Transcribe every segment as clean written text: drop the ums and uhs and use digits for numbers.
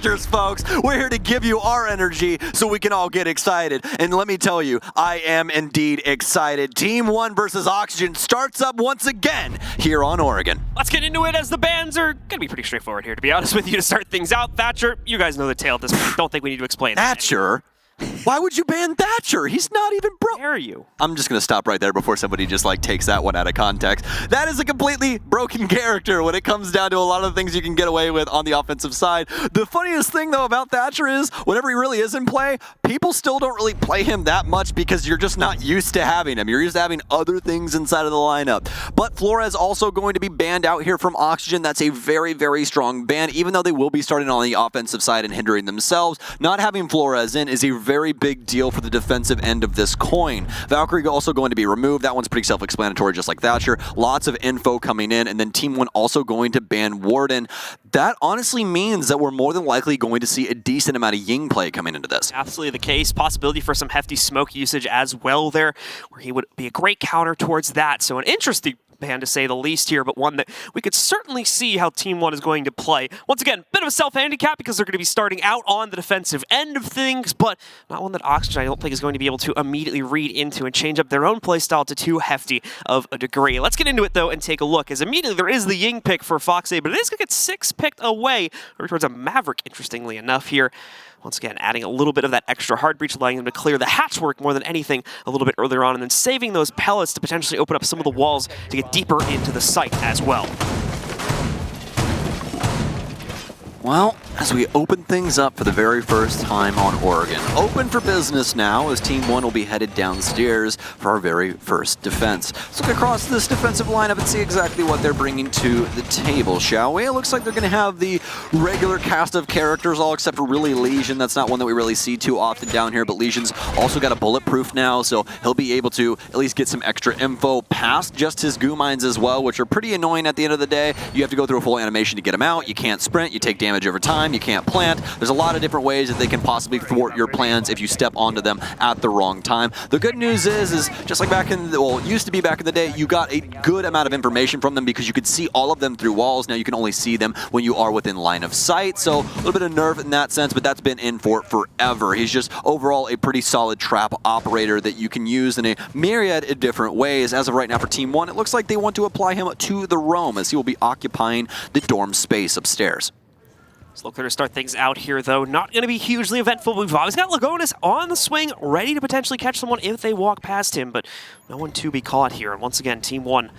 Folks, we're here to give you our energy so we can all get excited. And let me tell you, I am indeed excited. Team ONE versus Oxygen starts up once again here on Oregon. Let's get into it, as the bans are going to be pretty straightforward here, to be honest with you, to start things out. Thatcher, you guys know the tale at this point. Don't think we need to explain that. Thatcher? Why would you ban Thatcher? He's not even broke. Dare you? I'm just going to stop right there before somebody just takes that one out of context. That is a completely broken character when it comes down to a lot of the things you can get away with on the offensive side. The funniest thing, though, about Thatcher is whenever he really is in play, people still don't really play him that much because you're just not used to having him. You're used to having other things inside of the lineup. But Flores also going to be banned out here from Oxygen. That's a very, very strong ban, even though they will be starting on the offensive side and hindering themselves. Not having Flores in is a very big deal for the defensive end of this coin. Valkyrie also going to be removed. That one's pretty self-explanatory, just like Thatcher. Lots of info coming in, and then Team ONE also going to ban Warden. That honestly means that we're more than likely going to see a decent amount of Ying play coming into this. Absolutely the case. Possibility for some hefty smoke usage as well there, where he would be a great counter towards that. So an interesting ban to say the least here, but one that we could certainly see how Team ONE is going to play. Once again, bit of a self-handicap because they're going to be starting out on the defensive end of things, but not one that Oxygen I don't think is going to be able to immediately read into and change up their own playstyle to too hefty of a degree. Let's get into it though and take a look, as immediately there is the Ying pick for Foxay, but it is going to get 6 picked away towards a Maverick, interestingly enough here. Once again, adding a little bit of that extra hard breach, allowing them to clear the hatchwork more than anything a little bit earlier on, and then saving those pellets to potentially open up some of the walls to get deeper into the site as well. Well, as we open things up for the very first time on Oregon, open for business now as Team ONE will be headed downstairs for our very first defense. Let's look across this defensive lineup and see exactly what they're bringing to the table, shall we? It looks like they're going to have the regular cast of characters, all except for really Lesion. That's not one that we really see too often down here, but Lesion's also got a bulletproof now, so he'll be able to at least get some extra info past just his goo mines as well, which are pretty annoying at the end of the day. You have to go through a full animation to get them out. You can't sprint. You take damage over time. You can't plant. There's a lot of different ways that they can possibly thwart your plans if you step onto them at the wrong time. The good news is just like back in the, well, it used to be back in the day, you got a good amount of information from them because you could see all of them through walls. Now you can only see them when you are within line of sight. So a little bit of nerf in that sense, but that's been in for forever. He's just overall a pretty solid trap operator that you can use in a myriad of different ways. As of right now for Team ONE, it looks like they want to apply him to the roam as he will be occupying the dorm space upstairs. Slow clear to start things out here, though. Not going to be hugely eventful. We've always got Lagonis on the swing, ready to potentially catch someone if they walk past him, but no one to be caught here. And once again, Team ONE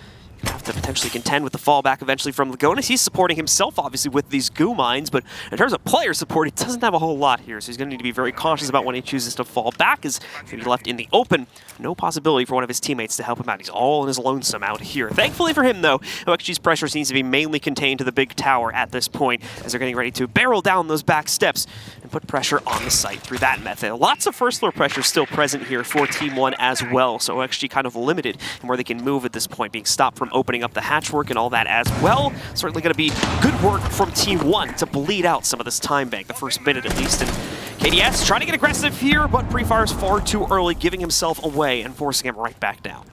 have to potentially contend with the fallback eventually from Lagonis. He's supporting himself, obviously, with these goo mines, but in terms of player support, he doesn't have a whole lot here, so he's going to need to be very cautious about when he chooses to fall back, as he's going to be left in the open. No possibility for one of his teammates to help him out. He's all on his lonesome out here. Thankfully for him, though, OXG's pressure seems to be mainly contained to the big tower at this point, as they're getting ready to barrel down those back steps and put pressure on the site through that method. Lots of first floor pressure still present here for Team ONE as well, so OXG kind of limited in where they can move at this point, being stopped from opening up the hatch work and all that as well. Certainly going to be good work from Team ONE to bleed out some of this time bank, the first minute at least. And KDS trying to get aggressive here, but pre-fires far too early, giving himself away and forcing him right back down.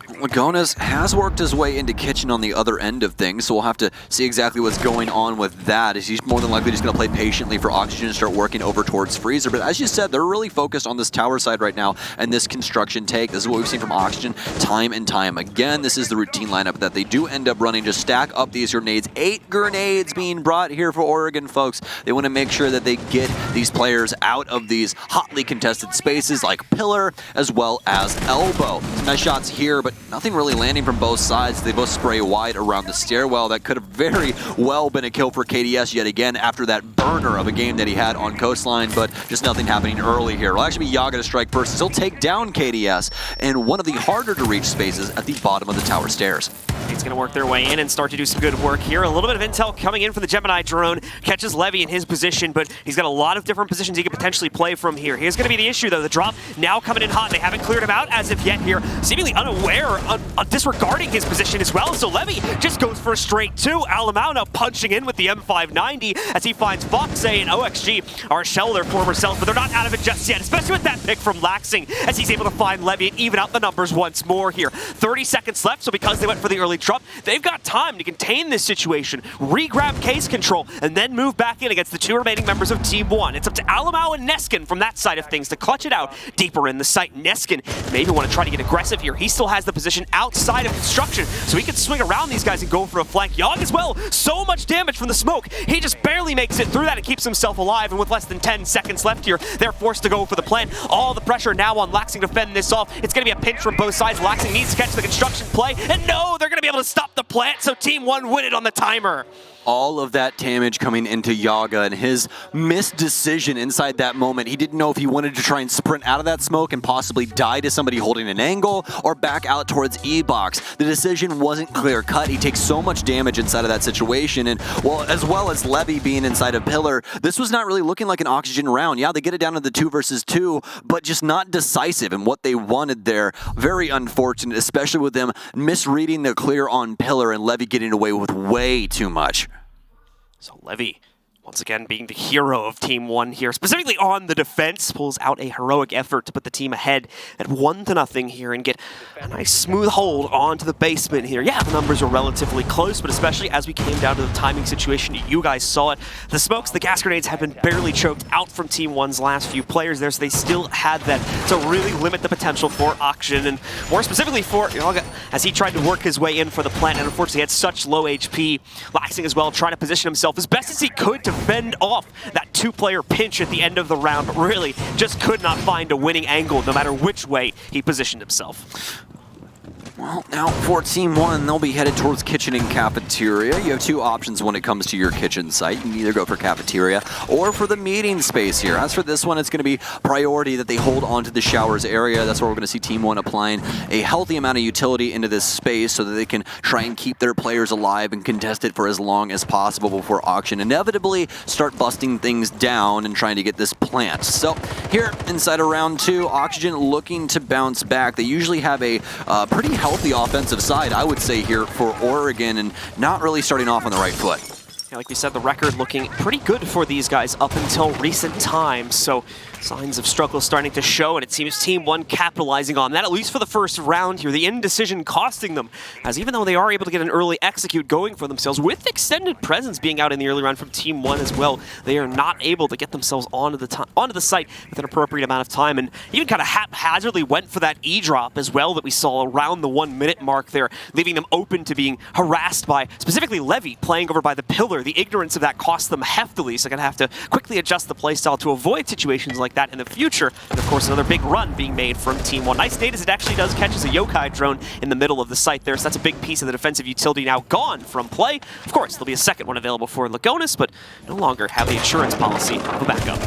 Lagonis has worked his way into Kitchen on the other end of things, so we'll have to see exactly what's going on with that. He's more than likely just going to play patiently for Oxygen and start working over towards Freezer. But as you said, they're really focused on this tower side right now and this construction take. This is what we've seen from Oxygen time and time again. This is the routine lineup that they do end up running. Just stack up these grenades. 8 grenades being brought here for Oregon, folks. They want to make sure that they get these players out of these hotly contested spaces like Pillar as well as Elbow. Some nice shots here, but nothing really landing from both sides. They both spray wide around the stairwell. That could have very well been a kill for KDS yet again after that burner of a game that he had on Coastline, but just nothing happening early here. It'll actually be Yaga to strike first, as he'll take down KDS in one of the harder to reach spaces at the bottom of the tower stairs. He's going to work their way in and start to do some good work here. A little bit of intel coming in from the Gemini drone. Catches Levy in his position, but he's got a lot of different positions he could potentially play from here. Here's going to be the issue, though. The drop now coming in hot. They haven't cleared him out as of yet here. Seemingly unaware there, disregarding his position as well. So Levy just goes for a straight 2. Alamau now punching in with the M590 as he finds Foxe and OXG are shell their former self, but they're not out of it just yet, especially with that pick from Laxing as he's able to find Levy and even out the numbers once more here. 30 seconds left, so because they went for the early drop, they've got time to contain this situation, re-grab case control, and then move back in against the 2 remaining members of Team 1. It's up to Alamau and Neskin from that side of things to clutch it out deeper in the site. Neskin maybe want to try to get aggressive here. He still has the position outside of construction, so he can swing around these guys and go for a flank. Yogg as well, so much damage from the smoke. He just barely makes it through that and keeps himself alive, and with less than 10 seconds left here, they're forced to go for the plant. All the pressure now on Laxing to fend this off. It's going to be a pinch from both sides. Laxing needs to catch the construction play, and no, they're going to be able to stop the plant, so Team 1 win it on the timer. All of that damage coming into Yaga and his missed decision inside that moment. He didn't know if he wanted to try and sprint out of that smoke and possibly die to somebody holding an angle or back out towards E-Box. The decision wasn't clear cut. He takes so much damage inside of that situation, and well as Levy being inside of Pillar, this was not really looking like an Oxygen round. Yeah, they get it down to the 2 versus 2, but just not decisive in what they wanted there. Very unfortunate, especially with them misreading the clear on Pillar and Levy getting away with way too much. So Levy, once again being the hero of Team 1 here, specifically on the defense, pulls out a heroic effort to put the team ahead at 1-0 here and get a nice smooth hold onto the basement here. Yeah, the numbers are relatively close, but especially as we came down to the timing situation, you guys saw it. The smokes, the gas grenades have been barely choked out from Team 1's last few players there, so they still had that to really limit the potential for Oxygen, and more specifically for Yaga, as he tried to work his way in for the plant, and unfortunately had such low HP. Laxing as well, trying to position himself as best as he could to fend off that 2-player pinch at the end of the round, but really just could not find a winning angle no matter which way he positioned himself. Well, now for Team 1, they'll be headed towards kitchen and cafeteria. You have 2 options when it comes to your kitchen site. You can either go for cafeteria or for the meeting space here. As for this one, it's going to be priority that they hold onto the showers area. That's where we're going to see Team 1 applying a healthy amount of utility into this space so that they can try and keep their players alive and contest it for as long as possible before Auction inevitably start busting things down and trying to get this plant. So here inside of round 2, Oxygen looking to bounce back. They usually have a pretty healthy offensive side, I would say, here for Oregon, and not really starting off on the right foot. Yeah, like we said, the record looking pretty good for these guys up until recent times, so signs of struggle starting to show, and it seems Team 1 capitalizing on that, at least for the first round here. The indecision costing them, as even though they are able to get an early execute going for themselves, with extended presence being out in the early round from Team 1 as well, they are not able to get themselves onto the site with an appropriate amount of time, and even kind of haphazardly went for that E-drop as well that we saw around the 1-minute mark there, leaving them open to being harassed by, specifically Levy, playing over by the Pillar. The ignorance of that cost them heftily, so they're going to have to quickly adjust the playstyle to avoid situations like that in the future. And of course, another big run being made from Team 1. Nice nade as it actually does catches a Yokai drone in the middle of the site there, so that's a big piece of the defensive utility now gone from play. Of course, there'll be a second one available for Lagonis, but no longer have the insurance policy of a backup.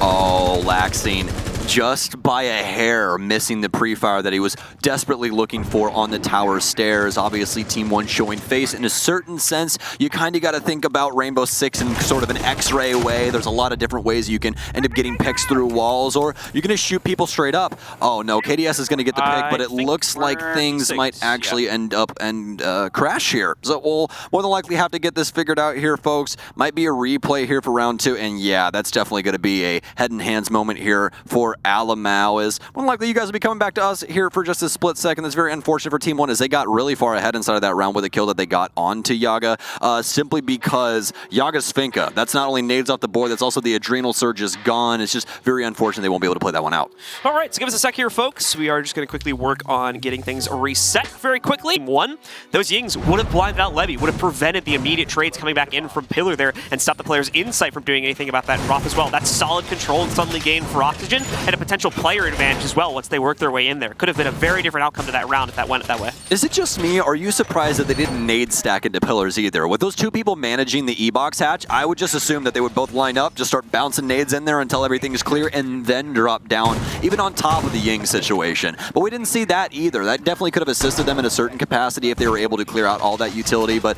Oh, Laxing, just by a hair missing the pre-fire that he was desperately looking for on the tower stairs. Obviously, Team 1 showing face. In a certain sense, you kind of got to think about Rainbow Six in sort of an X-ray way. There's a lot of different ways you can end up getting picks through walls, or you're going to shoot people straight up. Oh no, KDS is going to get the pick, but it looks like things might actually end up and crash here. So we'll more than likely have to get this figured out here, folks. Might be a replay here for round 2, and yeah, that's definitely going to be a head and hands moment here for Alamau. Is more than likely you guys will be coming back to us here for just a split second. That's very unfortunate for Team 1 as they got really far ahead inside of that round with a kill that they got onto Yaga, simply because Yaga's Finka. That's not only nades off the board, that's also the adrenal surge is gone. It's just very unfortunate they won't be able to play that one out. All right, so give us a sec here, folks. We are just going to quickly work on getting things reset very quickly. Team 1, those Yings would have blinded out Levy, would have prevented the immediate trades coming back in from Pillar there and stopped the player's insight from doing anything about that drop as well. That's solid control and suddenly gained for Oxygen, and a potential player advantage as well once they work their way in there. Could have been a very different outcome to that round if that went that way. Is it just me, or are you surprised that they didn't nade stack into pillars either? With those two people managing the E-box hatch, I would just assume that they would both line up, just start bouncing nades in there until everything is clear, and then drop down, even on top of the Ying situation. But we didn't see that either. That definitely could have assisted them in a certain capacity if they were able to clear out all that utility, but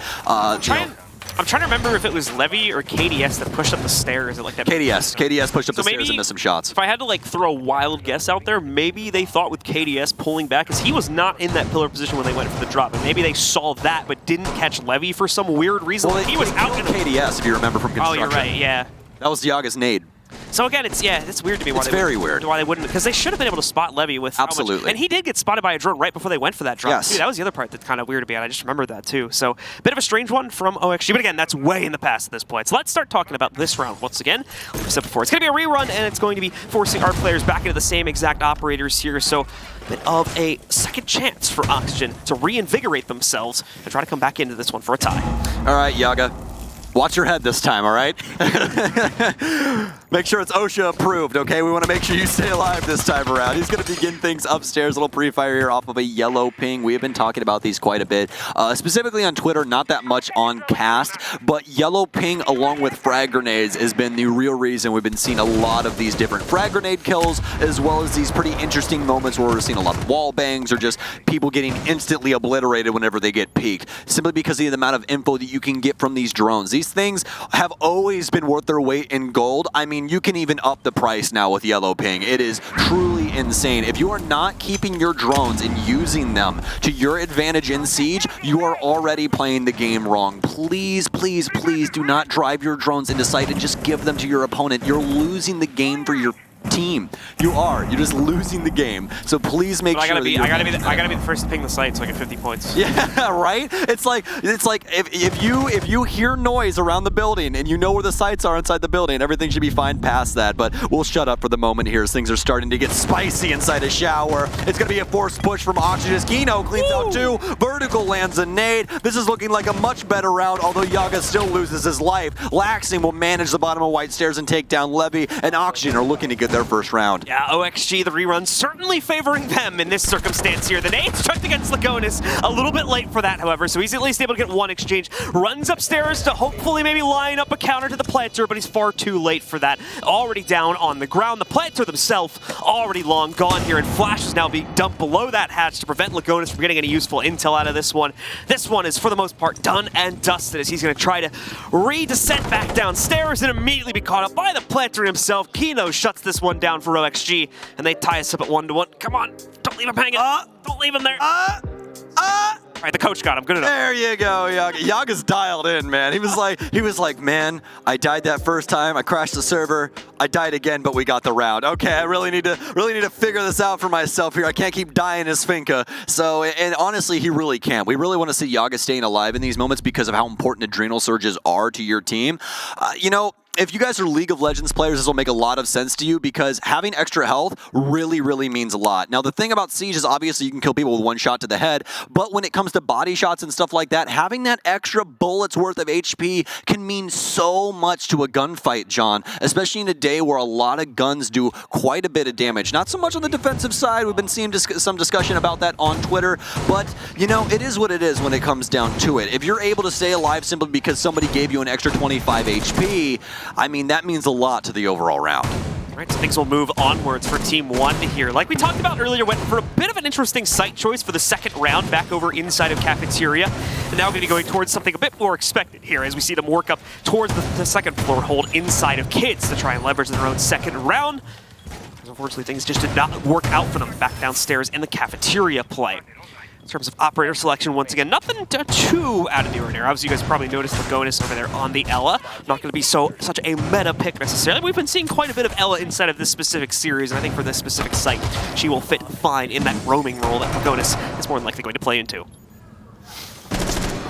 I'm trying to remember if it was Levy or KDS that pushed up the stairs at like that. KDS pushed up the stairs and missed some shots. If I had to like throw a wild guess out there, maybe they thought with KDS pulling back, because he was not in that pillar position when they went for the drop, and maybe they saw that but didn't catch Levy for some weird reason. Well, he was out in KDS, if you remember from construction. Oh, you're right, yeah. That was Yaga's nade. So again, it's weird to me. It's very weird. Why they wouldn't, because they should have been able to spot Levy with absolutely. How much, and he did get spotted by a drone right before they went for that drop. Yes. Dude, that was the other part that's kind of weird to me, and I just remembered that too. So bit of a strange one from OXG, but again, that's way in the past at this point. So let's start talking about this round once again. Like I said before, it's going to be a rerun, and it's going to be forcing our players back into the same exact operators here. So a bit of a second chance for Oxygen to reinvigorate themselves and try to come back into this one for a tie. All right, Yaga. Watch your head this time, all right? Make sure it's OSHA approved, okay? We want to make sure you stay alive this time around. He's going to begin things upstairs. A little pre-fire here off of a yellow ping. We have been talking about these quite a bit. Specifically on Twitter, not that much on cast, but yellow ping along with frag grenades has been the real reason we've been seeing a lot of these different frag grenade kills, as well as these pretty interesting moments where we're seeing a lot of wall bangs or just people getting instantly obliterated whenever they get peeked, simply because of the amount of info that you can get from these drones. These things have always been worth their weight in gold. I mean, you can even up the price now with yellow ping. It is truly insane. If you are not keeping your drones and using them to your advantage in Siege, you are already playing the game wrong. Please, please, please do not drive your drones into sight and just give them to your opponent. You're losing the game for your team. You're just losing the game. So please make sure that I gotta be the first to ping the site so I get 50 points. Yeah, right? It's like if you hear noise around the building and you know where the sites are inside the building, everything should be fine past that. But we'll shut up for the moment here as things are starting to get spicy inside a shower. It's gonna be a forced push from Oxygen. Kino cleans out two. Vertical lands a nade. This is looking like a much better round, although Yaga still loses his life. Laxing will manage the bottom of White Stairs and take down Levy, and Oxygen are looking to get their first round. Yeah, OXG, the rerun, certainly favoring them in this circumstance here. The nade struck against Lagonis, a little bit late for that, however, so he's at least able to get one exchange. Runs upstairs to hopefully maybe line up a counter to the planter, but he's far too late for that. Already down on the ground. The planter themselves already long gone here, and Flash is now being dumped below that hatch to prevent Lagonis from getting any useful intel out of this one. This one is, for the most part, done and dusted as he's going to try to re-descent back downstairs and immediately be caught up by the planter himself. Kino shuts this one down for OXG, and they tie us up at 1-1. Come on, don't leave him hanging. Don't leave him there. All right, the coach got him. Good enough. There you go, Yaga. Yaga's dialed in, man. He was like, man, I died that first time. I crashed the server. I died again, but we got the round. Okay, I really need to figure this out for myself here. I can't keep dying as Finka. So, and honestly, he really can't. We really want to see Yaga staying alive in these moments because of how important adrenal surges are to your team. You know, if you guys are League of Legends players, this will make a lot of sense to you because having extra health really, really means a lot. Now, the thing about Siege is obviously you can kill people with one shot to the head, but when it comes to body shots and stuff like that, having that extra bullet's worth of HP can mean so much to a gunfight, John, especially in a day where a lot of guns do quite a bit of damage. Not so much on the defensive side. We've been seeing some discussion about that on Twitter, but, you know, it is what it is when it comes down to it. If you're able to stay alive simply because somebody gave you an extra 25 HP, I mean, that means a lot to the overall round. All right, so things will move onwards for Team 1 here. Like we talked about earlier, went for a bit of an interesting site choice for the second round back over inside of Cafeteria. And now going to be going towards something a bit more expected here as we see them work up towards the second floor hold inside of Kids to try and leverage their own second round. Unfortunately, things just did not work out for them back downstairs in the Cafeteria play. In terms of operator selection, once again, nothing too out of the ordinary. Obviously, you guys probably noticed Lagonis over there on the Ella. Not going to be such a meta pick necessarily. We've been seeing quite a bit of Ella inside of this specific series, and I think for this specific site, she will fit fine in that roaming role that Lagonis is more than likely going to play into.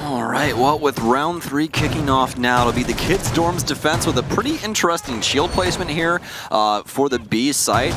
All right, well, with round 3 kicking off now, it'll be the Kids Dorms defense with a pretty interesting shield placement here for the B site.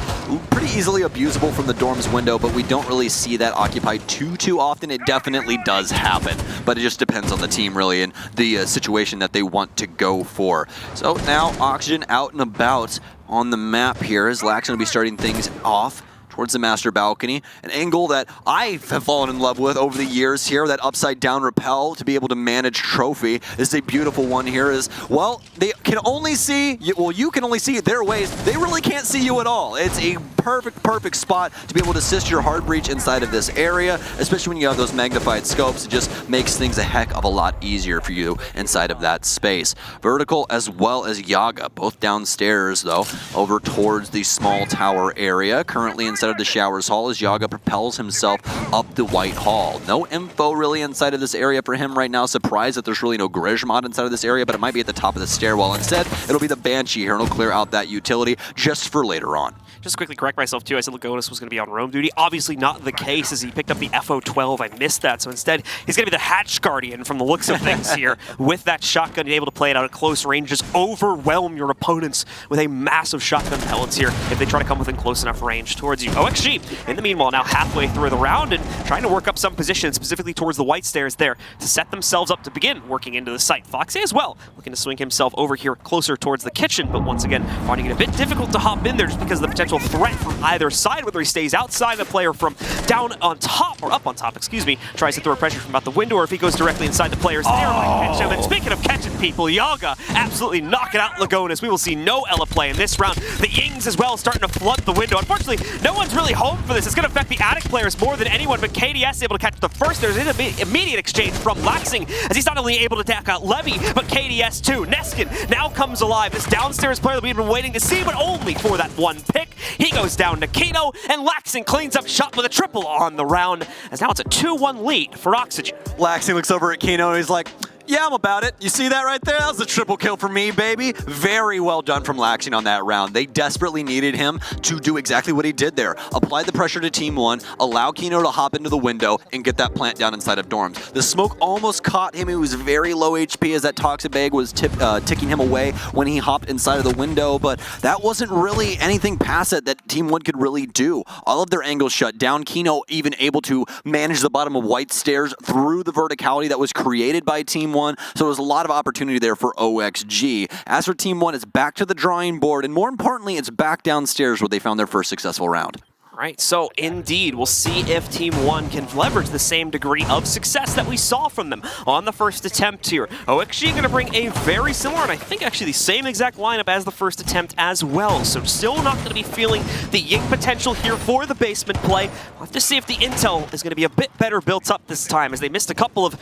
Pretty easily abusable from the Dorms window, but we don't really see that occupied too often. It definitely does happen, but it just depends on the team, really, and the situation that they want to go for. So now Oxygen out and about on the map here as Lax going to be starting things off. towards the master balcony. An angle that I have fallen in love with over the years here, that upside down rappel to be able to manage trophy is a beautiful one here. Is, well, they can only see, well, you can only see their ways. They really can't see you at all. It's a perfect spot to be able to assist your hard breach inside of this area, especially when you have those magnified scopes. It just makes things a heck of a lot easier for you inside of that space. Vertical as well as Yaga, both downstairs though, over towards the small tower area. Currently inside of the showers hall as Yaga propels himself up the White Hall. No info really inside of this area for him right now. Surprised that there's really no Grizz mod inside of this area, but it might be at the top of the stairwell. Instead, it'll be the Banshee here, and it'll clear out that utility just for later on. Just quickly correct myself too, I said Lagonis was going to be on roam duty. Obviously not the case as he picked up the FO12. I missed that, so instead he's going to be the Hatch Guardian from the looks of things here. With that shotgun, you're able to play it out at close range, just overwhelm your opponents with a massive shotgun pellets here if they try to come within close enough range towards you. OXG, in the meanwhile, now halfway through the round and trying to work up some position, specifically towards the white stairs there, to set themselves up to begin working into the site. Foxy as well, looking to swing himself over here closer towards the kitchen, but once again, finding it a bit difficult to hop in there just because of the potential threat from either side, whether he stays outside the player from down on top, or up on top, excuse me, tries to throw pressure from out the window, or if he goes directly inside the players there, might catch him. And speaking of catching people, Yaga absolutely knocking out Lagonis. We will see no Ela play in this round. The Yings as well starting to flood the window. Unfortunately, no one's really home for this. It's going to affect the Attic players more than anyone, but KDS able to catch the first. There's an immediate exchange from Laxing as he's not only able to take out Levy, but KDS too. Neskin now comes alive. This downstairs player that we've been waiting to see, but only for that one pick. He goes down to Kino, and Laxing cleans up shot with a triple on the round, as now it's a 2-1 lead for Oxygen. Laxing looks over at Kino and he's like, yeah, I'm about it. You see that right there? That was a triple kill for me, baby. Very well done from Laxing on that round. They desperately needed him to do exactly what he did there. Apply the pressure to Team 1, allow Kino to hop into the window, and get that plant down inside of dorms. The smoke almost caught him. He was very low HP as that toxic bag was ticking him away when he hopped inside of the window, but that wasn't really anything past it that Team 1 could really do. All of their angles shut down. Kino even able to manage the bottom of white stairs through the verticality that was created by Team 1, so there's a lot of opportunity there for OXG. As for Team 1, it's back to the drawing board, and more importantly, it's back downstairs where they found their first successful round. Right, so indeed, we'll see if Team 1 can leverage the same degree of success that we saw from them on the first attempt here. OXG going to bring a very similar, and I think actually the same exact lineup as the first attempt as well, so still not going to be feeling the Ying potential here for the basement play. We'll have to see if the intel is going to be a bit better built up this time, as they missed a couple of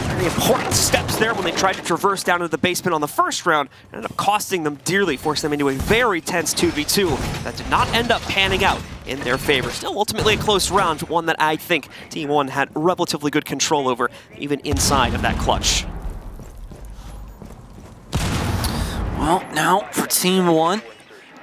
very important steps there when they tried to traverse down into the basement on the first round. It ended up costing them dearly, forcing them into a very tense 2v2 that did not end up panning out in their favor. Still ultimately a close round, one that I think Team 1 had relatively good control over, even inside of that clutch. Well, now for Team 1,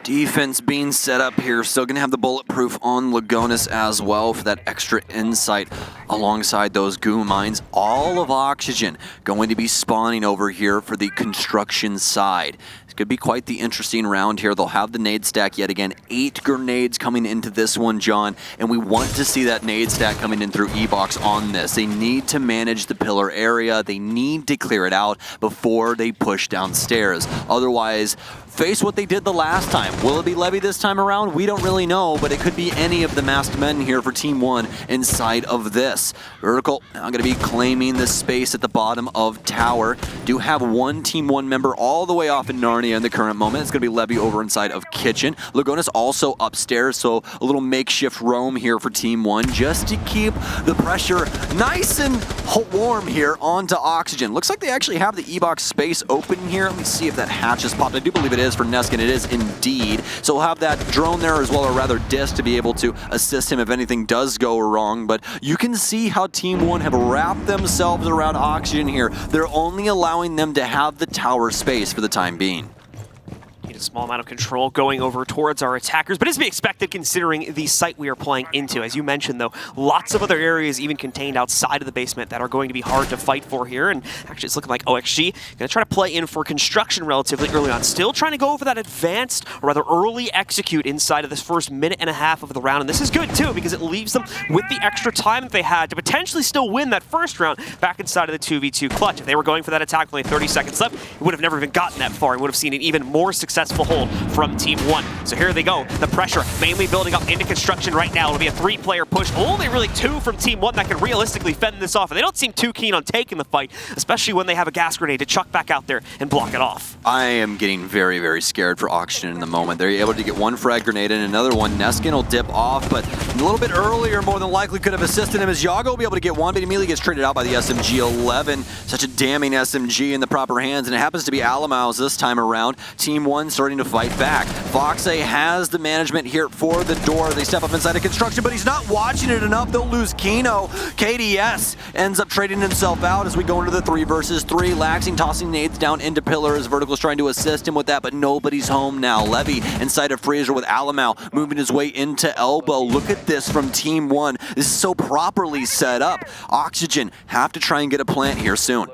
defense being set up here. Still going to have the bulletproof on Lagonis as well for that extra insight alongside those goo mines. All of Oxygen going to be spawning over here for the construction side. It's going to be quite the interesting round here. They'll have the nade stack yet again. 8 grenades coming into this one, John, and we want to see that nade stack coming in through E-Box on this. They need to manage the pillar area. They need to clear it out before they push downstairs. Otherwise, face what they did the last time. Will it be Levy this time around? We don't really know, but it could be any of the masked men here for Team 1 inside of this. Vertical now going to be claiming the space at the bottom of tower. Do have one Team 1 member all the way off in Narnia in the current moment. It's going to be Levy over inside of kitchen. Lagonis also upstairs, so a little makeshift roam here for Team 1 just to keep the pressure nice and warm here onto Oxygen. Looks like they actually have the E-Box space open here. Let me see if that hatch is popped. I do believe it is for Neskin. It is indeed. So we'll have that drone there as well, or rather disc, to be able to assist him if anything does go wrong. But you can see how Team 1 have wrapped themselves around Oxygen here. They're only allowing them to have the tower space for the time being. A small amount of control going over towards our attackers, but as to be expected considering the site we are playing into. As you mentioned, though, lots of other areas even contained outside of the basement that are going to be hard to fight for here, and actually it's looking like OXG going to try to play in for construction relatively early on. Still trying to go for that advanced, or rather early execute inside of this first minute and a half of the round, and this is good too because it leaves them with the extra time that they had to potentially still win that first round back inside of the 2v2 clutch. If they were going for that attack with only 30 seconds left, it would have never even gotten that far and would have seen an even more successful successful hold from Team 1. So here they go. The pressure mainly building up into construction right now. It'll be a 3-player push. Only really 2 from Team 1 that can realistically fend this off. And they don't seem too keen on taking the fight, especially when they have a gas grenade to chuck back out there and block it off. I am getting very, very scared for Oxygen in the moment. They're able to get one frag grenade and another one. Neskin will dip off, but a little bit earlier, more than likely could have assisted him as Yago will be able to get one, but immediately gets traded out by the SMG-11. Such a damning SMG in the proper hands, and it happens to be Alamao's this time around. Team 1 starting to fight back. Foxay has the management here for the door. They step up inside of construction, but he's not watching it enough. They'll lose Kino. KDS ends up trading himself out as we go into the 3 versus 3. Laxing tossing nades down into pillars. Vertical's trying to assist him with that, but nobody's home now. Levy inside of Fraser with Alamao moving his way into elbow. Look at this from Team 1. This is so properly set up. Oxygen have to try and get a plant here soon.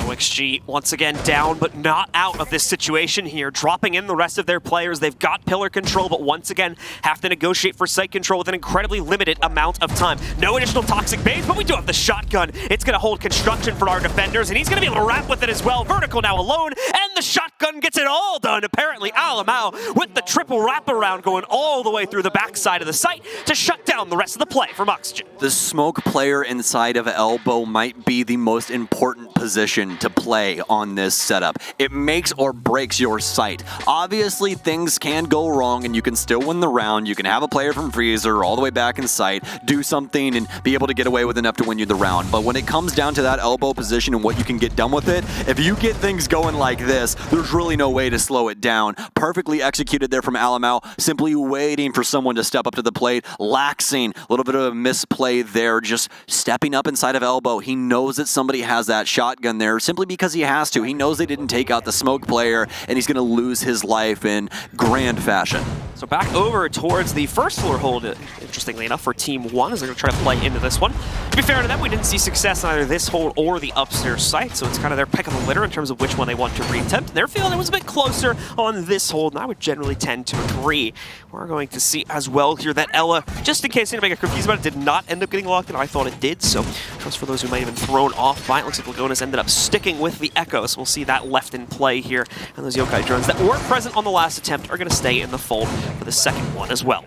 OXG once again down, but not out of this situation here. Dropping in the rest of their players. They've got pillar control, but once again have to negotiate for site control with an incredibly limited amount of time. No additional toxic bays, but we do have the shotgun. It's going to hold construction for our defenders, and he's going to be able to wrap with it as well. Vertical now alone, and the shotgun gets it all done. Apparently, Alamao with the triple wraparound going all the way through the backside of the site to shut down the rest of the play from Oxygen. The smoke player inside of elbow might be the most important position to play on this setup. It makes or breaks your site. Obviously, things can go wrong and you can still win the round. You can have a player from Freezer all the way back in sight, do something and be able to get away with enough to win you the round. But when it comes down to that elbow position and what you can get done with it, if you get things going like this, there's really no way to slow it down. Perfectly executed there from Alamao, simply waiting for someone to step up to the plate. Laxing, a little bit of a misplay there, just stepping up inside of elbow. He knows that somebody has that shotgun there simply because he has to. He knows they didn't take out the smoke player, and he's going to lose his life in grand fashion. So back over towards the first floor hold, interestingly enough, for Team 1, as they're going to try to play into this one. To be fair to them, we didn't see success in either this hold or the upstairs site, so it's kind of their pick of the litter in terms of which one they want to reattempt. They're feeling it was a bit closer on this hold, and I would generally tend to agree. We're going to see as well here that Ella, just in case anybody got confused about it, did not end up getting locked in. I thought it did, so just for those who might have been thrown off by it, looks like Lagonas ended up sticking with the Echo, so we'll see that left in play here. And those Yokai drones that were present on the last attempt are going to stay in the fold for the second one as well.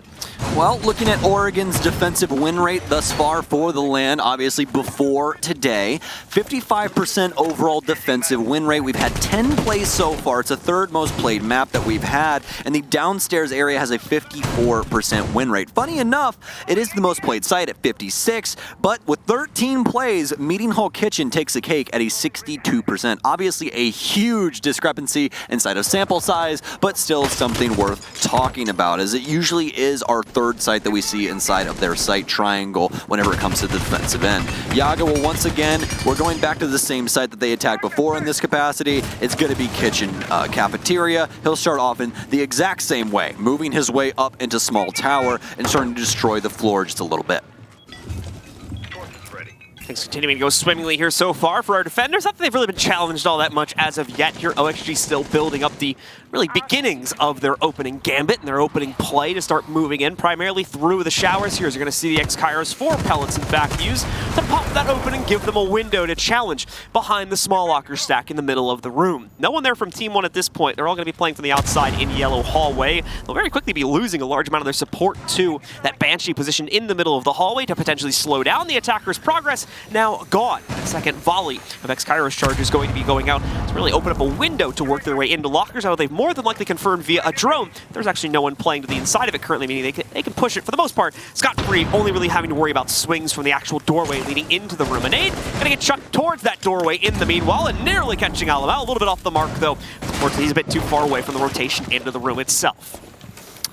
Well, looking at Oregon's defensive win rate thus far for the LAN, obviously before today, 55% overall defensive win rate. We've had 10 plays so far. It's the third most played map that we've had, and the downstairs area has a 54% win rate. Funny enough, it is the most played site at 56, but with 13 plays, Meeting Hall Kitchen takes the cake at a 62%. Obviously a huge discrepancy inside of sample size, but still something worth talking about, as it usually is our third site that we see inside of their site triangle whenever it comes to the defensive end. Yaga will once again, we're going back to the same site that they attacked before in this capacity. It's going to be kitchen cafeteria. He'll start off in the exact same way, moving his way up into small tower and starting to destroy the floor just a little bit. Things continuing to go swimmingly here so far for our defenders. Not that they've really been challenged all that much as of yet here. OXG still building up the really beginnings of their opening gambit and their opening play to start moving in, primarily through the showers here. As you're going to see the X-Kairos 4 pellets, in fact, used to pop that open and give them a window to challenge behind the small locker stack in the middle of the room. No one there from Team 1 at this point. They're all going to be playing from the outside in yellow hallway. They'll very quickly be losing a large amount of their support to that Banshee position in the middle of the hallway to potentially slow down the attacker's progress. Now gone. The second volley of X-Kairos charge is going to be going out to really open up a window to work their way into lockers. Now they've more than likely confirmed via a drone. There's actually no one playing to the inside of it currently, meaning they can push it for the most part. Scot-free, only really having to worry about swings from the actual doorway leading into the room. An aid gonna get chucked towards that doorway in the meanwhile, and nearly catching Alamao. A little bit off the mark though. Unfortunately, he's a bit too far away from the rotation into the room itself.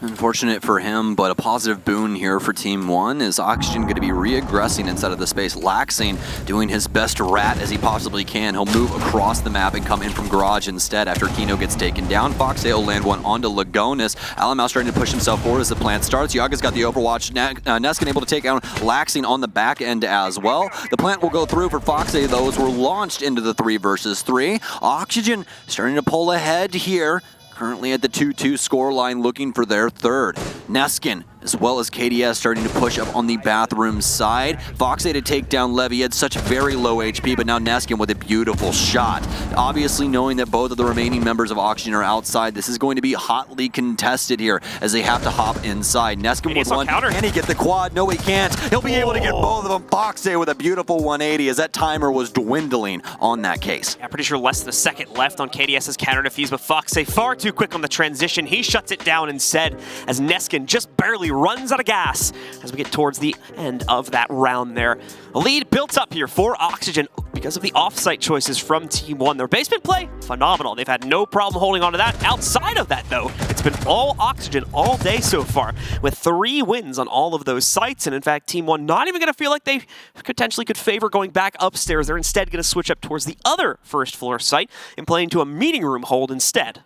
Unfortunate for him, but a positive boon here for Team 1 is Oxygen going to be re-aggressing inside of the space. Laxing doing his best rat as he possibly can. He'll move across the map and come in from Garage instead after Kino gets taken down. Foxay will land one onto Lagonas. Alamao starting to push himself forward as the plant starts. Yaga's got the overwatch. Neskin able to take out Laxing on the back end as well. The plant will go through for Foxay. Those were launched into the 3 versus 3. Oxygen starting to pull ahead here. Currently at the 2-2 scoreline, looking for their third. Neskin as well as KDS starting to push up on the bathroom side. Foxy to take down Levy. He had such very low HP, but now Neskin with a beautiful shot. Obviously, knowing that both of the remaining members of Oxygen are outside, this is going to be hotly contested here as they have to hop inside. Neskin with one. Can he get the quad? No, he can't. He'll be able to get both of them. Foxy with a beautiful 180 as that timer was dwindling on that case. Yeah, pretty sure less than a second left on KDS's counter defuse, but Foxy far too quick on the transition. He shuts it down instead as Neskin just barely runs out of gas as we get towards the end of that round there. A lead built up here for Oxygen because of the off-site choices from Team 1. Their basement play, phenomenal. They've had no problem holding on to that. Outside of that, though, it's been all Oxygen all day so far, with 3 wins on all of those sites. And in fact, Team 1 not even going to feel like they potentially could favor going back upstairs. They're instead going to switch up towards the other first floor site and play into a meeting room hold instead.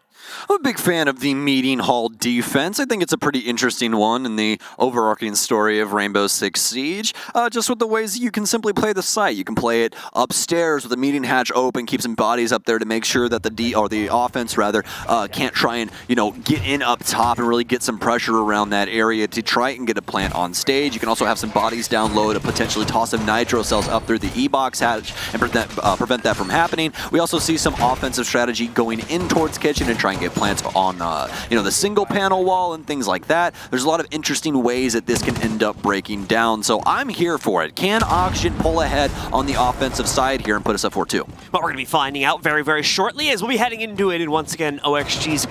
I'm a big fan of the meeting hall defense. I think it's a pretty interesting one in the overarching story of Rainbow Six Siege. Just with the ways you can simply play the site. You can play it upstairs with the meeting hatch open, keep some bodies up there to make sure that the offense rather can't try and get in up top and really get some pressure around that area to try and get a plant on stage. You can also have some bodies down low to potentially toss some nitro cells up through the E-box hatch and prevent that from happening. We also see some offensive strategy going in towards kitchen and trying to get plants on the single panel wall and things like that. There's a lot of interesting ways that this can end up breaking down, so I'm here for it. Can Oxygen pull ahead on the offensive side here and put us up 4-2? But we're going to be finding out very, very shortly as we'll be heading into it, and once again, OXG's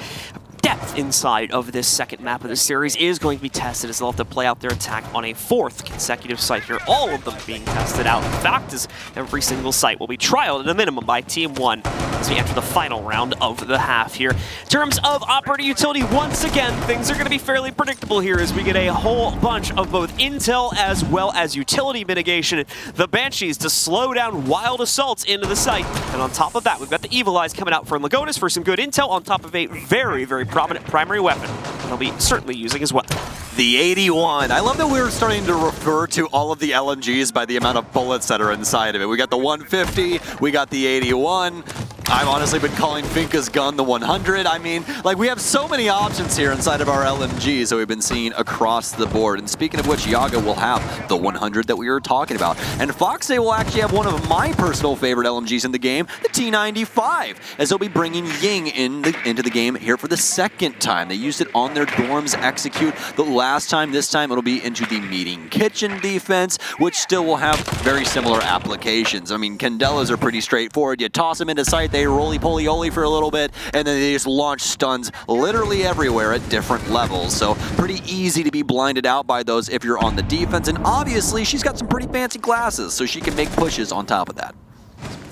depth inside of this second map of the series is going to be tested as they'll have to play out their attack on a 4th consecutive site here. All of them being tested out. The fact is, every single site will be trialed at a minimum by Team 1 as we enter the final round of the half here. In terms of operator utility, once again, things are going to be fairly predictable here as we get a whole bunch of both intel as well as utility mitigation. The Banshees to slow down wild assaults into the site. And on top of that, we've got the Evil Eyes coming out from Lagonis for some good intel on top of a very, very prominent primary weapon they'll be certainly using as well. The 81. I love that we're starting to refer to all of the LMGs by the amount of bullets that are inside of it. We got the 150, we got the 81. I've honestly been calling Finka's gun the 100. I mean, like, we have so many options here inside of our LMGs that we've been seeing across the board. And speaking of which, Yaga will have the 100 that we were talking about. And Foxy will actually have one of my personal favorite LMGs in the game, the T95, as they'll be bringing Ying into the game here for the second time. They used it on their dorms execute the last time. This time it'll be into the meeting kitchen defense, which still will have very similar applications. I mean, Candelas are pretty straightforward. You toss them into sight, they roly-poly-oly for a little bit, and then they just launch stuns literally everywhere at different levels. So pretty easy to be blinded out by those if you're on the defense. And obviously, she's got some pretty fancy glasses, so she can make pushes on top of that.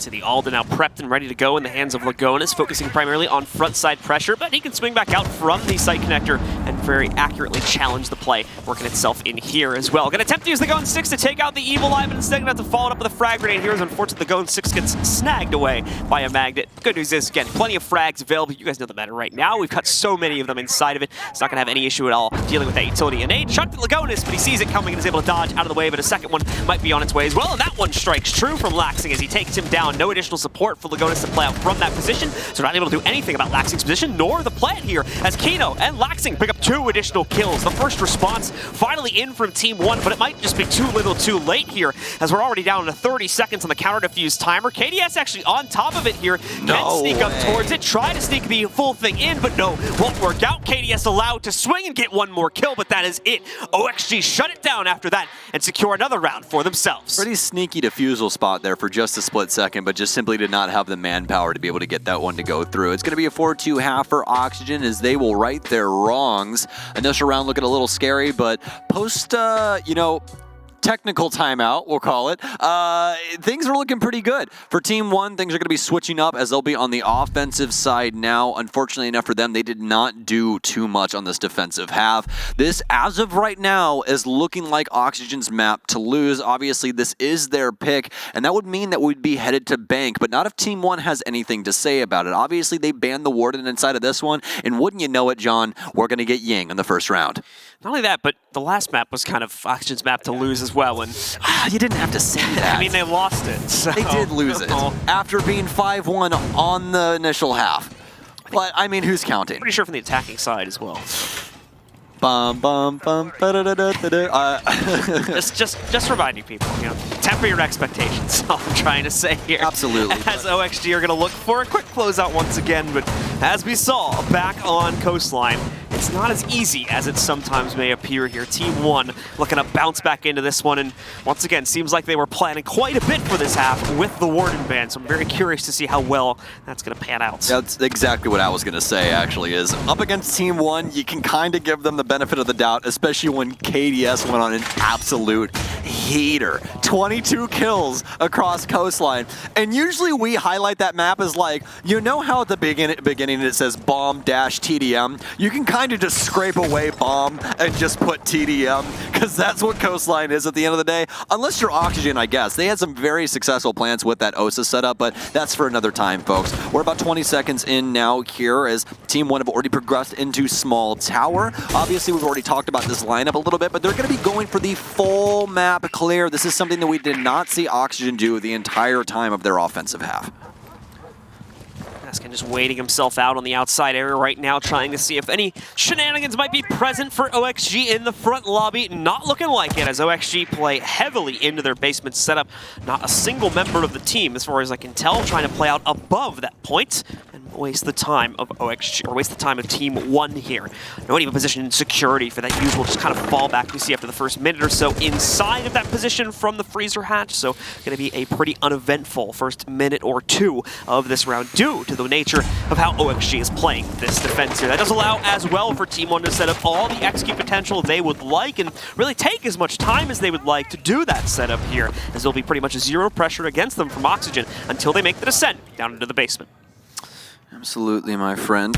To the Alda now prepped and ready to go in the hands of Lagonis, focusing primarily on front side pressure, but he can swing back out from the site connector and very accurately challenge the play, working itself in here as well. Gonna attempt to use the Gone 6 to take out the Evil Eye, but instead gonna have to follow it up with a frag grenade here as unfortunately the Gone 6 gets snagged away by a magnet. Good news is, again, plenty of frags available. You guys know the meta right now. We've got so many of them inside of it. It's not gonna have any issue at all dealing with that utility. An aid shot to Lagonis, but he sees it coming and is able to dodge out of the way, but a second one might be on its way as well, and that one strikes true from Laxing as he takes him down. No additional support for Lagonis to play out from that position, so not able to do anything about Laxing's position, nor the plant here, as Kino and Laxing pick up 2 additional kills. The first response finally in from Team 1, but it might just be too little too late here, as we're already down to 30 seconds on the counter defuse timer. KDS actually on top of it here, can sneak up towards it, try to sneak the full thing in, but no, won't work out. KDS allowed to swing and get one more kill, but that is it. OXG shut it down after that and secure another round for themselves. Pretty sneaky defusal spot there for just a split second, but just simply did not have the manpower to be able to get that one to go through. It's going to be a 4-2 half for Oxygen as they will right their wrongs. Initial round looking a little scary, but post, technical timeout, we'll call it, things are looking pretty good. For Team 1, things are going to be switching up as they'll be on the offensive side now. Unfortunately enough for them, they did not do too much on this defensive half. This, as of right now, is looking like Oxygen's map to lose. Obviously, this is their pick, and that would mean that we'd be headed to Bank, but not if Team 1 has anything to say about it. Obviously, they banned the Warden inside of this one, and wouldn't you know it, John, we're going to get Ying in the first round. Not only that, but the last map was kind of Oxygen's map to lose as well. And you didn't have to say that. I mean, they lost it. So. They did lose it after being 5-1 on the initial half. But, I mean, who's counting? Pretty sure from the attacking side as well. Bum bum bum ba da da da da da. Just reminding people, temper your expectations. That's all I'm trying to say here. Absolutely. As OXG are going to look for a quick closeout once again, but as we saw back on Coastline, it's not as easy as it sometimes may appear here. Team 1 looking to bounce back into this one, and once again, seems like they were planning quite a bit for this half with the Warden ban, so I'm very curious to see how well that's going to pan out. That's exactly what I was going to say, actually, is up against Team 1, you can kind of give them the benefit of the doubt, especially when KDS went on an absolute heater. 22 kills across Coastline, and usually we highlight that map as like, how at the beginning it says bomb-TDM? You can kind of just scrape away bomb and just put TDM, because that's what Coastline is at the end of the day. Unless you're Oxygen, I guess. They had some very successful plans with that OSA setup, but that's for another time, folks. We're about 20 seconds in now here as Team 1 have already progressed into Small Tower. Obviously, we've already talked about this lineup a little bit, but they're going to be going for the full map clear. This is something that we did not see Oxygen do the entire time of their offensive half. Askin just waiting himself out on the outside area right now, trying to see if any shenanigans might be present for OXG in the front lobby. Not looking like it, as OXG play heavily into their basement setup. Not a single member of the team, as far as I can tell, trying to play out above that point and waste the time of OXG, or waste the time of Team 1 here. No even position in security for that usual just kind of fallback we see after the first minute or so inside of that position from the freezer hatch. So going to be a pretty uneventful first minute or two of this round due to the nature of how OXG is playing this defense here. That does allow as well for Team 1 to set up all the XQ potential they would like and really take as much time as they would like to do that setup here, as there'll be pretty much zero pressure against them from Oxygen until they make the descent down into the basement. Absolutely, my friend.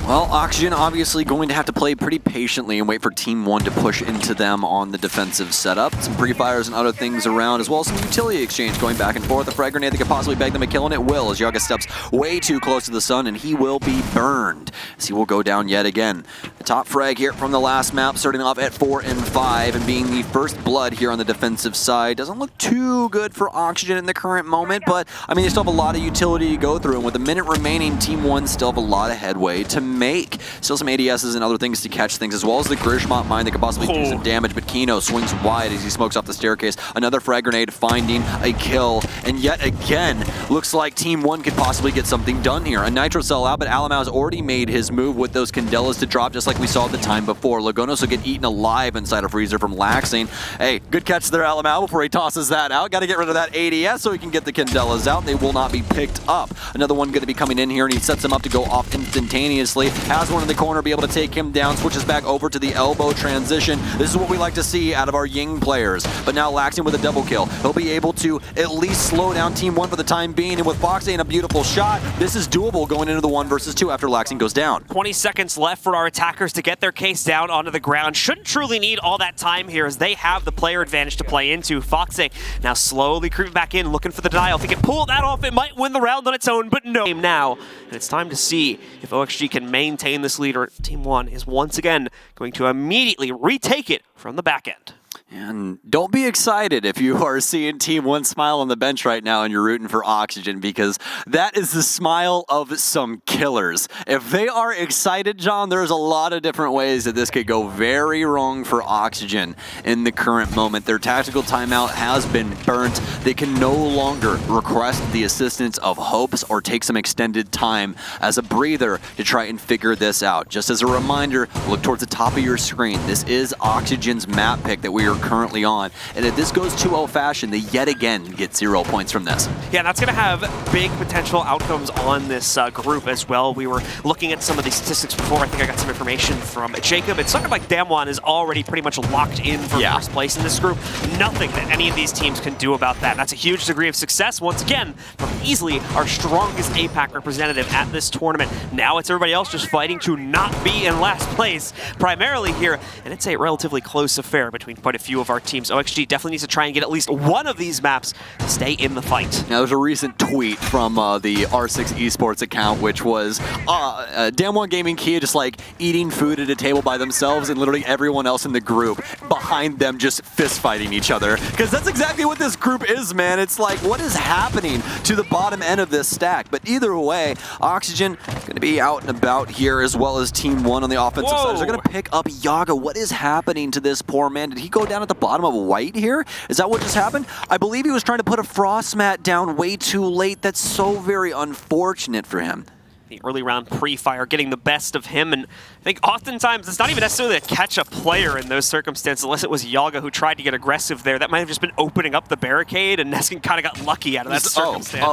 Well, Oxygen obviously going to have to play pretty patiently and wait for Team 1 to push into them on the defensive setup. Some pre-fires and other things around, as well as some utility exchange going back and forth. A frag grenade that could possibly beg them a kill, and it will, as Yaga steps way too close to the sun, and he will be burned, as he will go down yet again. The top frag here from the last map, starting off at 4 and 5, and being the first blood here on the defensive side. Doesn't look too good for Oxygen in the current moment, but, I mean, they still have a lot of utility to go through, and with a minute remaining, Team 1 still have a lot of headway to make. Still some ADSs and other things to catch things, as well as the Grishmont mine that could possibly do some damage, but Kino swings wide as he smokes off the staircase. Another frag grenade finding a kill, and yet again, looks like Team 1 could possibly get something done here. A Nitro Cell out, but Alamau has already made his move with those Candelas to drop, just like we saw the time before. Lagonos will get eaten alive inside a freezer from Laxing. Hey, good catch there, Alamau, before he tosses that out. Got to get rid of that ADS so he can get the Candelas out. They will not be picked up. Another one going to be coming in here, and he sets him up to go off instantaneously. Has one in the corner, be able to take him down, switches back over to the elbow transition. This is what we like to see out of our Ying players. But now Laxing with a double kill. He'll be able to at least slow down Team 1 for the time being, and with Foxy and a beautiful shot, this is doable going into the 1 versus 2 after Laxing goes down. 20 seconds left for our attackers to get their case down onto the ground. Shouldn't truly need all that time here, as they have the player advantage to play into. Foxy now slowly creeping back in, looking for the denial. If he can pull that off, it might win the round on its own, but no. Now, and it's time to see if OXG can maintain this lead, or Team 1 is once again going to immediately retake it from the back end. And don't be excited if you are seeing Team 1 smile on the bench right now and you're rooting for Oxygen, because that is the smile of some killers. If they are excited, John, there's a lot of different ways that this could go very wrong for Oxygen in the current moment. Their tactical timeout has been burnt. They can no longer request the assistance of hopes or take some extended time as a breather to try and figure this out. Just as a reminder, look towards the top of your screen. This is Oxygen's map pick that we are currently on, and if this goes 2-0 fashion, they yet again get 0 points from this. Yeah, that's going to have big potential outcomes on this group as well. We were looking at some of these statistics before. I think I got some information from Jacob. It's looking like Damwon is already pretty much locked in for first place in this group. Nothing that any of these teams can do about that. That's a huge degree of success, once again, from easily our strongest APAC representative at this tournament. Now it's everybody else just fighting to not be in last place, primarily here, and it's a relatively close affair between quite a few few of our teams. OXG definitely needs to try and get at least one of these maps to stay in the fight. Now, there's a recent tweet from the R6 eSports account, which was Damwon Gaming Kia just like eating food at a table by themselves and literally everyone else in the group behind them just fist fighting each other. Because that's exactly what this group is, man. It's like, what is happening to the bottom end of this stack? But either way, Oxygen going to be out and about here, as well as Team 1 on the offensive side. They're going to pick up Yaga. What is happening to this poor man? Did he go down at the bottom of white here? Is that what just happened? I believe he was trying to put a frost mat down way too late. That's so very unfortunate for him. The early round pre-fire getting the best of him, and I think oftentimes it's not even necessarily to catch a player in those circumstances, unless it was Yaga who tried to get aggressive there. That might have just been opening up the barricade, and Neskin kind of got lucky out of that circumstance.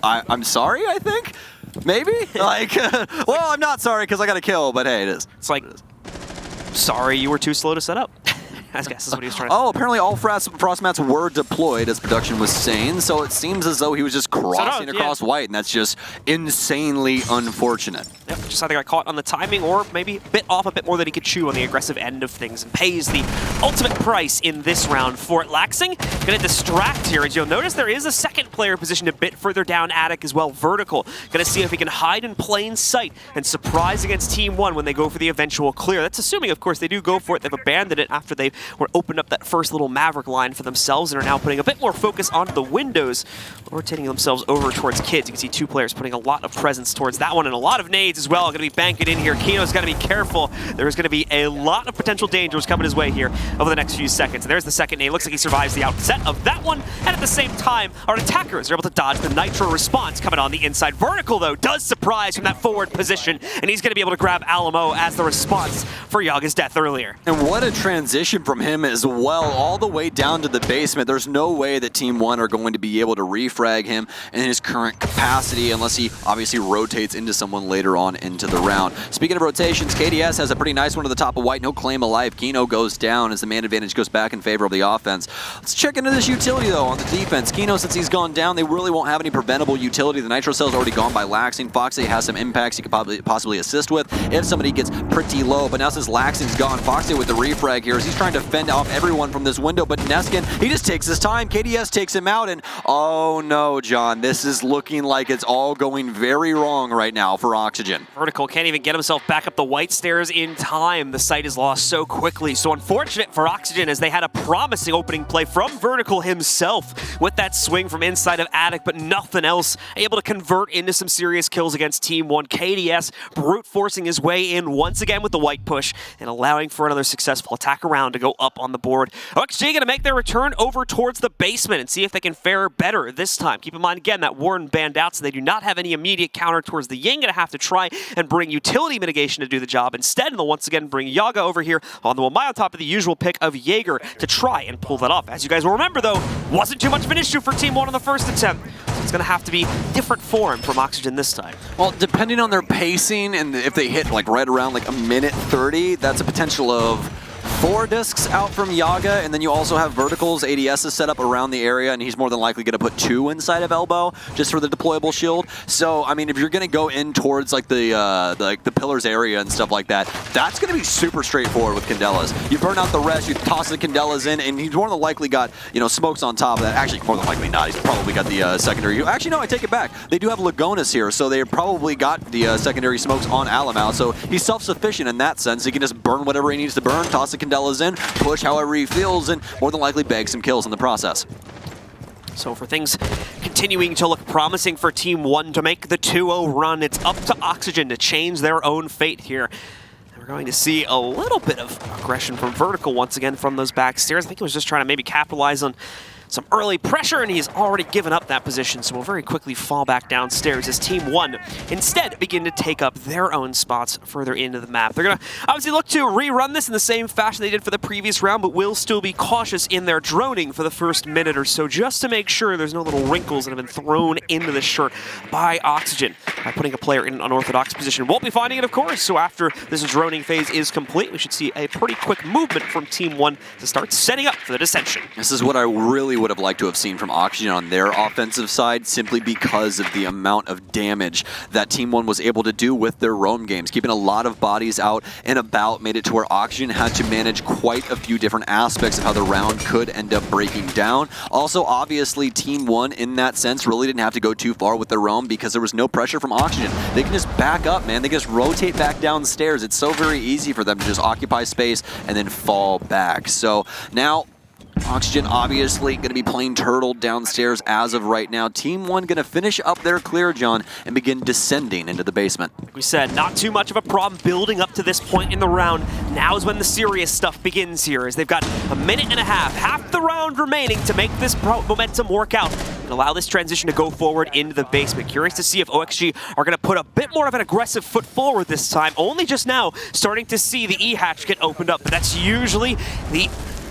I'm sorry, I think? Maybe? Like, well, I'm not sorry because I got a kill, but hey, it is. It's like, sorry, you were too slow to set up. I guess is what he was trying to say. Oh, apparently all frost mats were deployed, as production was saying, so it seems as though he was just crossing across white, and that's just insanely unfortunate. Yep, just either got caught on the timing or maybe bit off a bit more than he could chew on the aggressive end of things, and pays the ultimate price in this round for it. Laxing gonna distract here, as you'll notice there is a second player positioned a bit further down attic as well, Vertical. Gonna see if he can hide in plain sight and surprise against Team 1 when they go for the eventual clear. That's assuming, of course, they do go for it. They've abandoned it after they were opened up that first little Maverick line for themselves and are now putting a bit more focus onto the windows, rotating themselves over towards kids. You can see two players putting a lot of presence towards that one, and a lot of nades as well. Going to be banking in here. Kino's got to be careful. There's going to be a lot of potential dangers coming his way here over the next few seconds. And there's the second nade. Looks like he survives the outset of that one, and at the same time, our attackers are able to dodge the Nitro response coming on the inside. Vertical, though, does surprise from that forward position, and he's going to be able to grab Alamo as the response for Yaga's death earlier. And what a transition from him as well, all the way down to the basement. There's no way that Team 1 are going to be able to refrag him in his current capacity unless he obviously rotates into someone later on into the round. Speaking of rotations, KDS has a pretty nice one to the top of white. No claim of life. Kino goes down as the man advantage goes back in favor of the offense. Let's check into this utility, though, on the defense. Kino, since he's gone down, they really won't have any preventable utility. The Nitro cell's already gone by Laxing. Foxy has some impacts he could possibly assist with if somebody gets pretty low. But now since Laxing's gone, Foxy with the refrag here as he's trying to fend off everyone from this window. But Neskin, he just takes his time. KDS takes him out, and oh no, John, this is looking like it's all going very wrong right now for Oxygen. Vertical can't even get himself back up the white stairs in time. The site is lost so quickly. So unfortunate for Oxygen, as they had a promising opening play from Vertical himself with that swing from inside of attic, but nothing else. Able to convert into some serious kills against Team 1. KDS brute forcing his way in once again with the white push and allowing for another successful attack around to go up on the board. OXG going to make their return over towards the basement and see if they can fare better this time. Keep in mind, again, that Warden banned out, so they do not have any immediate counter towards the Ying. Going to have to try and bring utility mitigation to do the job. Instead, they'll once again bring Yaga over here on the Wamai on top of the usual pick of Jaeger to try and pull that off. As you guys will remember, though, wasn't too much of an issue for Team 1 on the first attempt. So it's going to have to be different form from Oxygen this time. Well, depending on their pacing, and if they hit like right around like a minute 30, that's a potential of 4 discs out from Yaga, and then you also have Vertical's ADS is set up around the area, and he's more than likely going to put 2 inside of Elbow just for the deployable shield. So, I mean, if you're going to go in towards like the pillars area and stuff like that, that's going to be super straightforward with Candelas. You burn out the rest, you toss the Candelas in, and he's more than likely got, you know, smokes on top of that. Actually, more than likely not. He's probably got the secondary. Actually, no, I take it back. They do have Lagonis here, so they probably got the secondary smokes on Alamau. So he's self-sufficient in that sense. He can just burn whatever he needs to burn, toss the Candelas in, push however he feels, and more than likely bag some kills in the process. So for things continuing to look promising for Team 1 to make the 2-0 run, it's up to Oxygen to change their own fate here. And we're going to see a little bit of aggression from Vertical once again from those back stairs. I think he was just trying to maybe capitalize on some early pressure, and he's already given up that position, so we'll very quickly fall back downstairs as Team 1 instead begin to take up their own spots further into the map. They're going to obviously look to rerun this in the same fashion they did for the previous round, but will still be cautious in their droning for the first minute or so, just to make sure there's no little wrinkles that have been thrown into the shirt by Oxygen by putting a player in an unorthodox position. Won't be finding it, of course, so after this droning phase is complete, we should see a pretty quick movement from Team 1 to start setting up for the dissension. This is what I really really would have liked to have seen from Oxygen on their offensive side, simply because of the amount of damage that Team One was able to do with their roam games. Keeping a lot of bodies out and about made it to where Oxygen had to manage quite a few different aspects of how the round could end up breaking down. Also, obviously, Team One, in that sense, really didn't have to go too far with the roam because there was no pressure from Oxygen. They can just back up, man. They can just rotate back downstairs. It's so very easy for them to just occupy space and then fall back. So now Oxygen obviously going to be playing Turtle downstairs as of right now. Team One going to finish up their clear, John, and begin descending into the basement. Like we said, not too much of a problem building up to this point in the round. Now is when the serious stuff begins here, as they've got a minute and a half the round remaining to make this momentum work out and allow this transition to go forward into the basement. Curious to see if OXG are going to put a bit more of an aggressive foot forward this time. Only just now starting to see the E-hatch get opened up, but that's usually the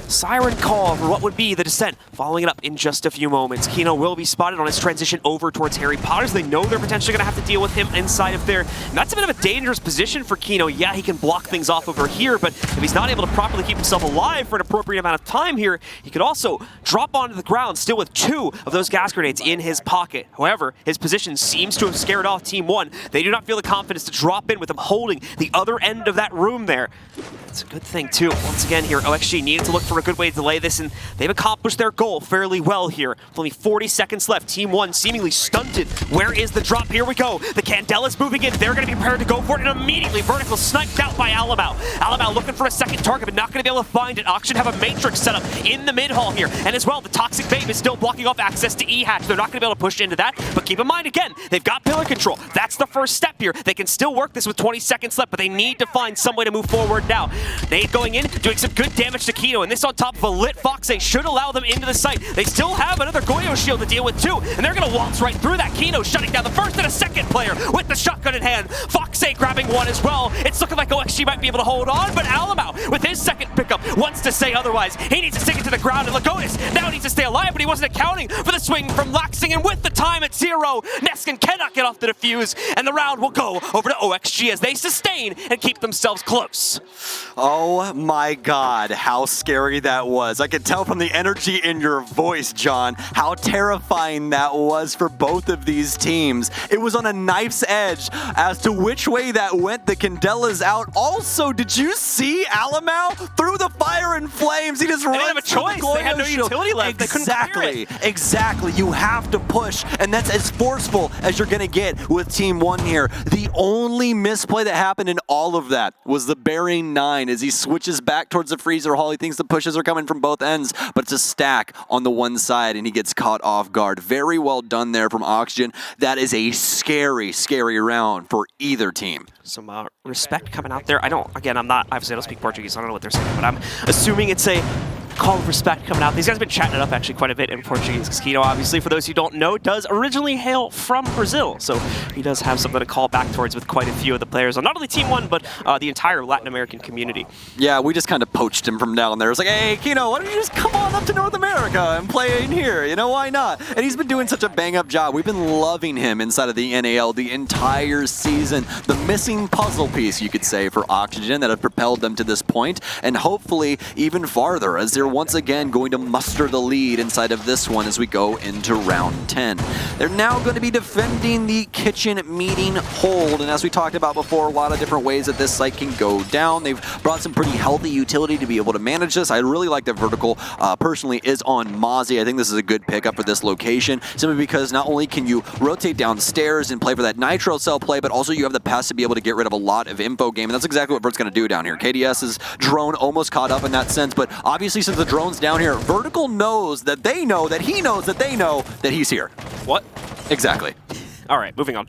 siren call for what would be the descent. Following it up in just a few moments. Kino will be spotted on his transition over towards Harry Potters. They know they're potentially going to have to deal with him inside of there. And that's a bit of a dangerous position for Kino. Yeah, he can block things off over here, but if he's not able to properly keep himself alive for an appropriate amount of time here, he could also drop onto the ground still with 2 of those gas grenades in his pocket. However, his position seems to have scared off Team One. They do not feel the confidence to drop in with him holding the other end of that room there. That's a good thing too. Once again here, OXG needed to look for a good way to delay this, and they've accomplished their goal fairly well here. With only 40 seconds left, Team One seemingly stunted. Where is the drop? Here we go. The Candela's moving in. They're going to be prepared to go for it, and immediately Vertical sniped out by Alamau. Alamau looking for a second target, but not going to be able to find it. Oxygen have a Matrix set up in the mid-hall here, and as well, the Toxic Babe is still blocking off access to E-hatch. They're not going to be able to push into that, but keep in mind, again, they've got pillar control. That's the first step here. They can still work this with 20 seconds left, but they need to find some way to move forward now. Nade going in, doing some good damage to Kino, and this on top of a lit Foxay should allow them into the site. They still have another Goyo shield to deal with too, and they're going to waltz right through that. Kino shutting down the first and a second player with the shotgun in hand. Foxay grabbing one as well. It's looking like OXG might be able to hold on, but Alamau with his second pickup wants to say otherwise. He needs to stick it to the ground, and Lagonis now needs to stay alive, but he wasn't accounting for the swing from Laxing, and with the time at 0, Neskin cannot get off the defuse, and the round will go over to OXG as they sustain and keep themselves close. Oh my God, how scary that was. I could tell from the energy in your voice, John, how terrifying that was for both of these teams. It was on a knife's edge as to which way that went. The Candela's out. Also, did you see Alamau through the fire and flames? He just runs. They didn't have a choice. They had no utility left. They couldn't clear it. Exactly. You have to push, and that's as forceful as you're going to get with Team One here. The only misplay that happened in all of that was the bearing 9 as he switches back towards the freezer hall. He thinks the pushes are coming from both ends, but it's a stack on the one side, and he gets caught off guard. Very well done there from Oxygen. That is a scary, scary round for either team. Some respect coming out there. I'm not, obviously I don't speak Portuguese, so I don't know what they're saying, but I'm assuming it's a call of respect coming out. These guys have been chatting it up actually quite a bit in Portuguese, because Kino, obviously, for those who don't know, does originally hail from Brazil. So he does have something to call back towards with quite a few of the players on not only Team One, but the entire Latin American community. Yeah, we just kind of poached him from down there. It's like, hey, Kino, why don't you just come on up to North America and play in here? You know, why not? And he's been doing such a bang-up job. We've been loving him inside of the NAL the entire season. The missing puzzle piece, you could say, for Oxygen that have propelled them to this point, and hopefully even farther, as they're once again going to muster the lead inside of this one as we go into round 10. They're now going to be defending the kitchen meeting hold, and as we talked about before, a lot of different ways that this site can go down. They've brought some pretty healthy utility to be able to manage this. I really like that Vertical personally is on Mozzie. I think this is a good pickup for this location, simply because not only can you rotate downstairs and play for that Nitro Cell play, but also you have the pass to be able to get rid of a lot of info game, and that's exactly what Vert's going to do down here. KDS's drone almost caught up in that sense, but obviously since the drone's down here, Vertical knows that they know that he knows that they know that he's here. What? Exactly. All right, moving on.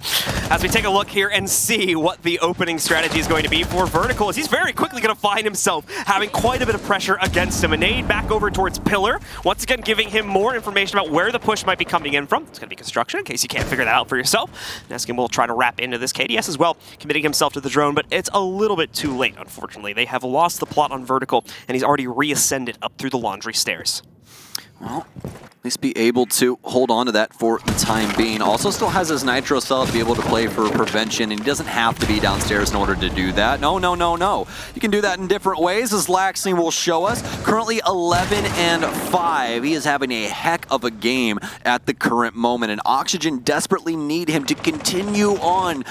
As we take a look here and see what the opening strategy is going to be for Vertical, as he's very quickly going to find himself having quite a bit of pressure against him. A nade back over towards Pillar, once again giving him more information about where the push might be coming in from. It's going to be construction, in case you can't figure that out for yourself. Neskin will try to wrap into this. KDS as well, committing himself to the drone, but it's a little bit too late, unfortunately. They have lost the plot on Vertical, and he's already reascended up through the laundry stairs. Well, least be able to hold on to that for the time being. Also still has his Nitro cell to be able to play for prevention, and he doesn't have to be downstairs in order to do that. No, no, no, no. You can do that in different ways, as Laxing will show us. Currently 11-5. He is having a heck of a game at the current moment, and Oxygen desperately need him to continue on,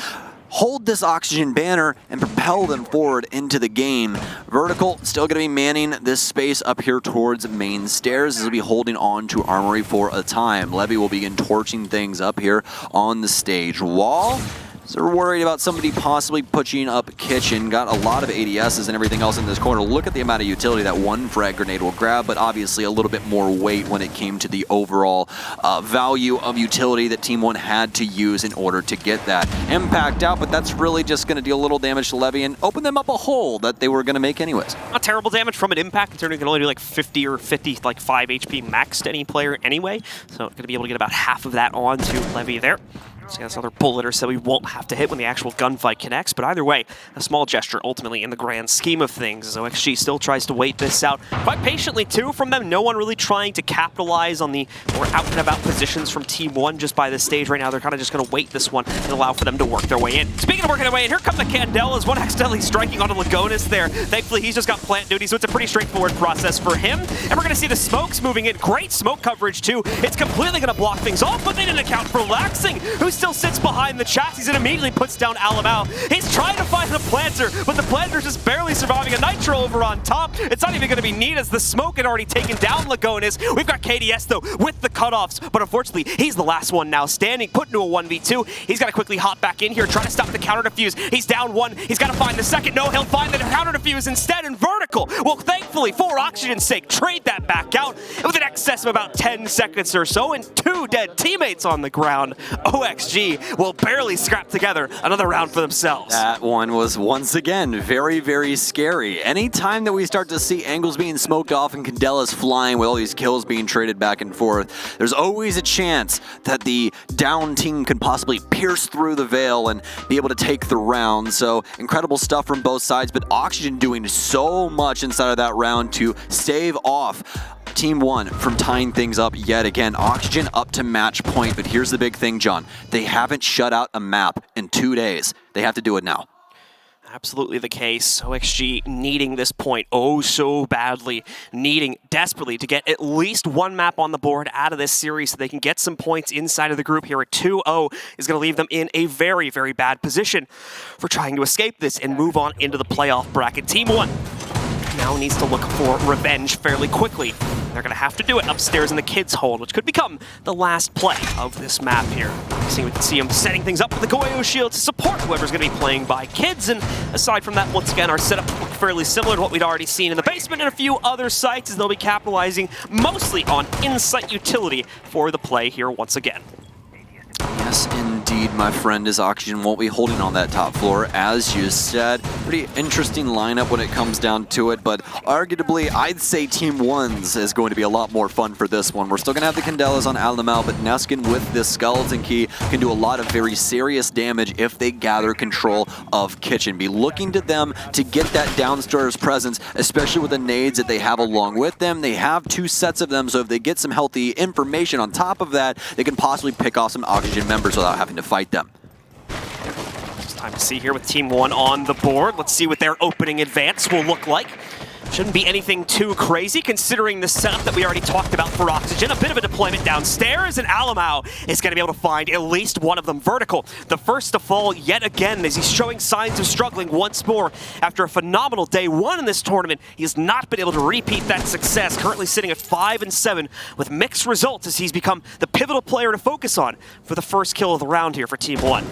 hold this Oxygen banner, and propel them forward into the game. Vertical still going to be manning this space up here towards main stairs. As will be holding on to Armory for a time. Levy will begin torching things up here on the stage wall. So we're worried about somebody possibly pushing up Kitchen. Got a lot of ADSs and everything else in this corner. Look at the amount of utility that one frag grenade will grab, but obviously a little bit more weight when it came to the overall value of utility that Team 1 had to use in order to get that impact out, but that's really just going to deal a little damage to Levy and open them up a hole that they were going to make anyways. Not terrible damage from an impact, considering it can only do like 50 or 50, like 5 HP max to any player anyway, so going to be able to get about half of that onto Levy there. So this other bullet or so we won't have to hit when the actual gunfight connects, but either way, a small gesture ultimately in the grand scheme of things, as OXG still tries to wait this out quite patiently too from them. No one really trying to capitalize on the more out and about positions from Team 1 just by this stage right now. They're kind of just going to wait this one and allow for them to work their way in. Speaking of working their way in, here come the Candelas, one accidentally striking onto Lagonis there. Thankfully, he's just got plant duty, so it's a pretty straightforward process for him. And we're going to see the smokes moving in. Great smoke coverage too. It's completely going to block things off, but they didn't account for Laxing, who still sits behind the chassis and immediately puts down Alamau. He's trying to find the planter, but the planter's just barely surviving. A Nitro over on top. It's not even going to be neat, as the smoke had already taken down Lagonis. We've got KDS though with the cutoffs, but unfortunately he's the last one now standing, put into a 1v2. He's got to quickly hop back in here, try to stop the counter defuse. He's down one. He's got to find the second. No, he'll find the counter defuse instead, and Vertical will thankfully, for Oxygen's sake, trade that back out with an excess of about 10 seconds or so and 2 dead teammates on the ground. OXG will barely scrap together another round for themselves. That one was once again very, very scary. Anytime that we start to see angles being smoked off and Candelas flying with all these kills being traded back and forth, there's always a chance that the down team can possibly pierce through the veil and be able to take the round. So incredible stuff from both sides, but Oxygen doing so much inside of that round to stave off Team 1 from tying things up yet again. Oxygen up to match point, but here's the big thing, John. They haven't shut out a map in 2 days. They have to do it now. Absolutely the case. OXG needing this point oh so badly, needing desperately to get at least one map on the board out of this series so they can get some points inside of the group here. A 2-0 is going to leave them in a very, very bad position for trying to escape this and move on into the playoff bracket. Team 1 now needs to look for revenge fairly quickly. They're going to have to do it upstairs in the kids' hold, which could become the last play of this map here. We can see them setting things up with the Goyo shield to support whoever's going to be playing by kids. And aside from that, once again, our setup will look fairly similar to what we'd already seen in the basement and a few other sites, as they'll be capitalizing mostly on insight utility for the play here once again. Yes, indeed, my friend, as Oxygen won't be holding on that top floor, as you said. Pretty interesting lineup when it comes down to it, but arguably, I'd say Team 1's is going to be a lot more fun for this one. We're still going to have the Candelas on Alamau, but Neskin with this Skeleton Key can do a lot of very serious damage if they gather control of Kitchen. Be looking to them to get that downstairs presence, especially with the nades that they have along with them. They have 2 sets of them, so if they get some healthy information on top of that, they can possibly pick off some Oxygen members without having to fight them. It's time to see here with Team 1 on the board. Let's see what their opening advance will look like. Shouldn't be anything too crazy considering the setup that we already talked about for Oxygen. A bit of a deployment downstairs, and Alamau is going to be able to find at least one of them. Vertical, the first to fall yet again, as he's showing signs of struggling once more. After a phenomenal day 1 in this tournament, he has not been able to repeat that success. Currently sitting at 5-7 with mixed results, as he's become the pivotal player to focus on for the first kill of the round here for Team 1.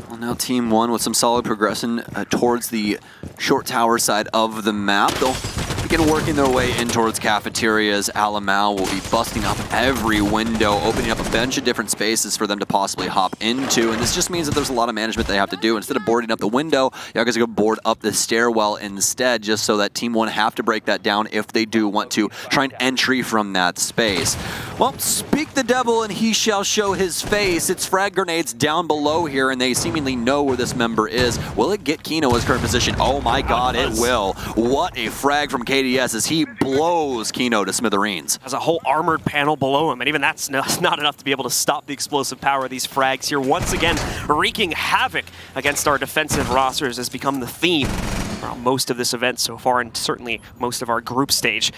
Well, now Team 1 with some solid progression towards the short tower side of the map. They'll begin working their way in towards cafeterias. Alamau will be busting up every window, opening up a bunch of different spaces for them to possibly hop into. And this just means that there's a lot of management they have to do. Instead of boarding up the window, you guys are going to board up the stairwell instead, just so that Team 1 have to break that down if they do want to try and entry from that space. Well, speak the devil and he shall show his face. It's frag grenades down below here, and they seemingly know where this member is. Will it get Kino's current position? Oh my god, it will. What a frag from KDS as he blows Kino to smithereens. Has a whole armored panel below him, and even that's not enough to be able to stop the explosive power of these frags here. Once again, wreaking havoc against our defensive rosters has become the theme around most of this event so far, and certainly most of our group stage.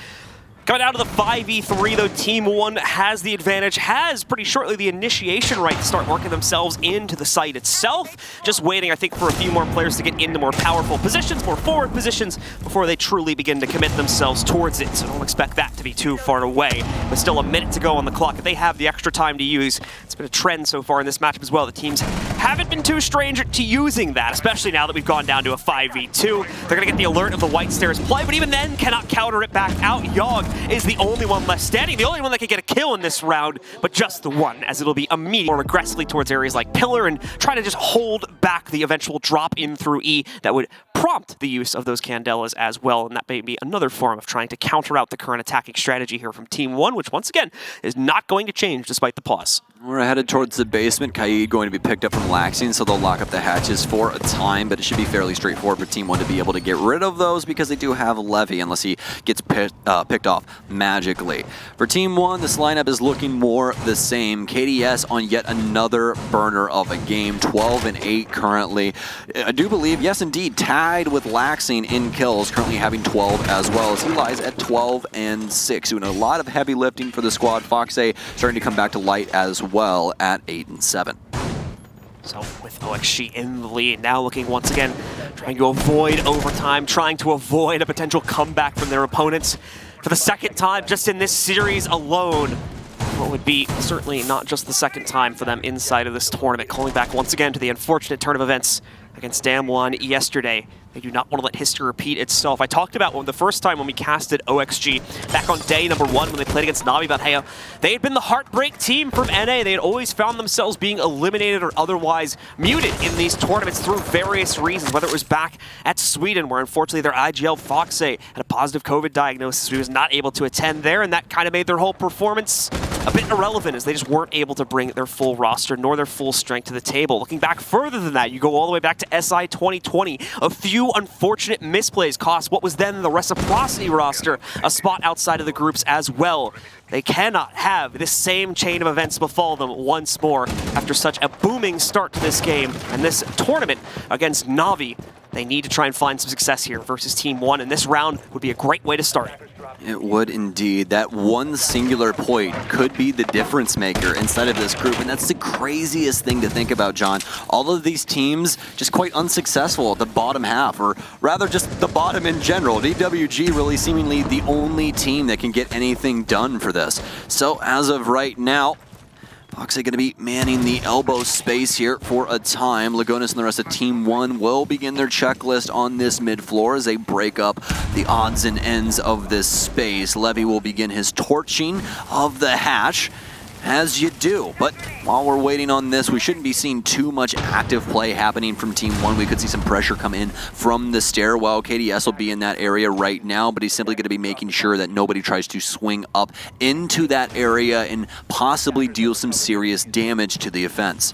Coming out of the 5v3, though, Team 1 has the advantage, has pretty shortly the initiation right to start working themselves into the site itself. Just waiting, I think, for a few more players to get into more powerful positions, more forward positions, before they truly begin to commit themselves towards it. So don't expect that to be too far away. But still a minute to go on the clock. If they have the extra time to use, it's been a trend so far in this matchup as well. The teams haven't been too strange to using that, especially now that we've gone down to a 5v2. They're going to get the alert of the White Stairs play, but even then cannot counter it back out. Yogg is the only one left standing, the only one that can get a kill in this round, but just the one, as it'll be immediate more aggressively towards areas like Pillar and try to just hold back the eventual drop in through E that would prompt the use of those Candelas as well, and that may be another form of trying to counter out the current attacking strategy here from Team 1, which once again is not going to change despite the pause. We're headed towards the basement. Kaid going to be picked up from Laxing, so they'll lock up the hatches for a time, but it should be fairly straightforward for Team 1 to be able to get rid of those because they do have Levy, unless he gets picked off magically. For Team 1, this lineup is looking more the same. KDS on yet another burner of a game, 12-8 currently. I do believe, yes indeed, tied with Laxing in kills, currently having 12 as well, as he lies at 12-6, doing a lot of heavy lifting for the squad. Foxay starting to come back to light as well at 8-7. So with OXG in the lead, now looking once again, trying to avoid overtime, trying to avoid a potential comeback from their opponents. For the second time just in this series alone, what would be certainly not just the second time for them inside of this tournament, calling back once again to the unfortunate turn of events against Damwon yesterday. They do not want to let history repeat itself. I talked about the first time when we casted OXG back on day number 1 when they played against Navi about how they had been the heartbreak team from NA. They had always found themselves being eliminated or otherwise muted in these tournaments through various reasons, whether it was back at Sweden where unfortunately their IGL Foxay had a positive COVID diagnosis. He was not able to attend there, and that kind of made their whole performance a bit irrelevant as they just weren't able to bring their full roster nor their full strength to the table. Looking back further than that, you go all the way back to SI 2020. A few unfortunate misplays cost what was then the Reciprocity roster a spot outside of the groups as well. They cannot have this same chain of events befall them once more after such a booming start to this game and this tournament against Navi. They need to try and find some success here versus Team 1, and this round would be a great way to start. It would indeed. That one singular point could be the difference maker inside of this group, and that's the craziest thing to think about, John. All of these teams just quite unsuccessful at the bottom half, or rather just the bottom in general. DWG really seemingly the only team that can get anything done for this. So as of right now, Foxay going to be manning the elbow space here for a time. Lagonis and the rest of Team 1 will begin their checklist on this mid floor as they break up the odds and ends of this space. Levy will begin his torching of the hatch, as you do. But while we're waiting on this, we shouldn't be seeing too much active play happening from Team 1. We could see some pressure come in from the stairwell. KDS will be in that area right now, but he's simply going to be making sure that nobody tries to swing up into that area and possibly deal some serious damage to the offense.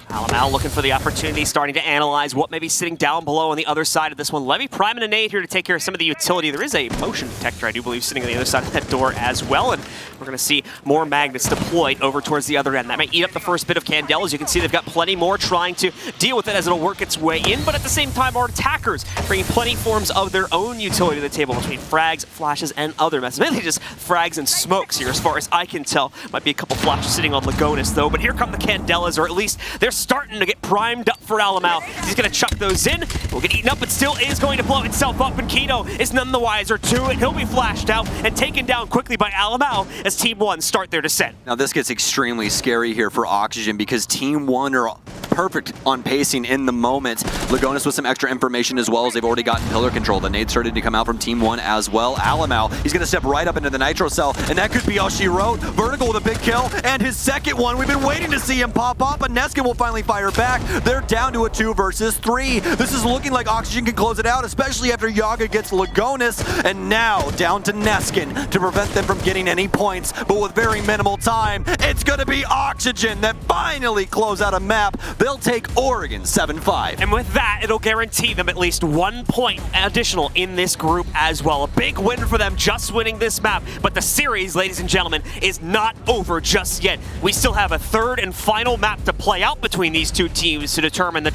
Alamau looking for the opportunity, starting to analyze what may be sitting down below on the other side of this one. Levy priming a nade here to take care of some of the utility. There is a motion detector, I do believe, sitting on the other side of that door as well, and we're going to see more magnets deployed over towards the other end. That may eat up the first bit of Candela. As you can see, they've got plenty more trying to deal with it as it'll work its way in, but at the same time, our attackers bringing plenty forms of their own utility to the table between frags, flashes, and other methods. Mainly just frags and smokes here, as far as I can tell. Might be a couple flashes sitting on Lagonis, though, but here come the Candelas, or at least they're starting to get primed up for Alamau. He's going to chuck those in. Will get eaten up, but still is going to blow itself up, and Kino is none the wiser to it. He'll be flashed out and taken down quickly by Alamau as Team 1 start their descent. Now this gets extremely scary here for Oxygen because Team 1 are perfect on pacing in the moment. Lagonis with some extra information as well, as they've already gotten pillar control. The nade started to come out from Team 1 as well. Alamau, he's going to step right up into the nitro cell, and that could be all she wrote. Vertical with a big kill, and his second one. We've been waiting to see him pop up, but Neskin will finally fire back. They're down to a 2 versus 3. This is looking like Oxygen can close it out, especially after Yaga gets Lagonis, and now down to Neskin to prevent them from getting any points, but with very minimal time. It's going to be Oxygen that finally close out a map. They'll they'll take Oregon 7-5. And with that, it'll guarantee them at least 1 point additional in this group as well. A big win for them just winning this map. But the series, ladies and gentlemen, is not over just yet. We still have a third and final map to play out between these two teams to determine the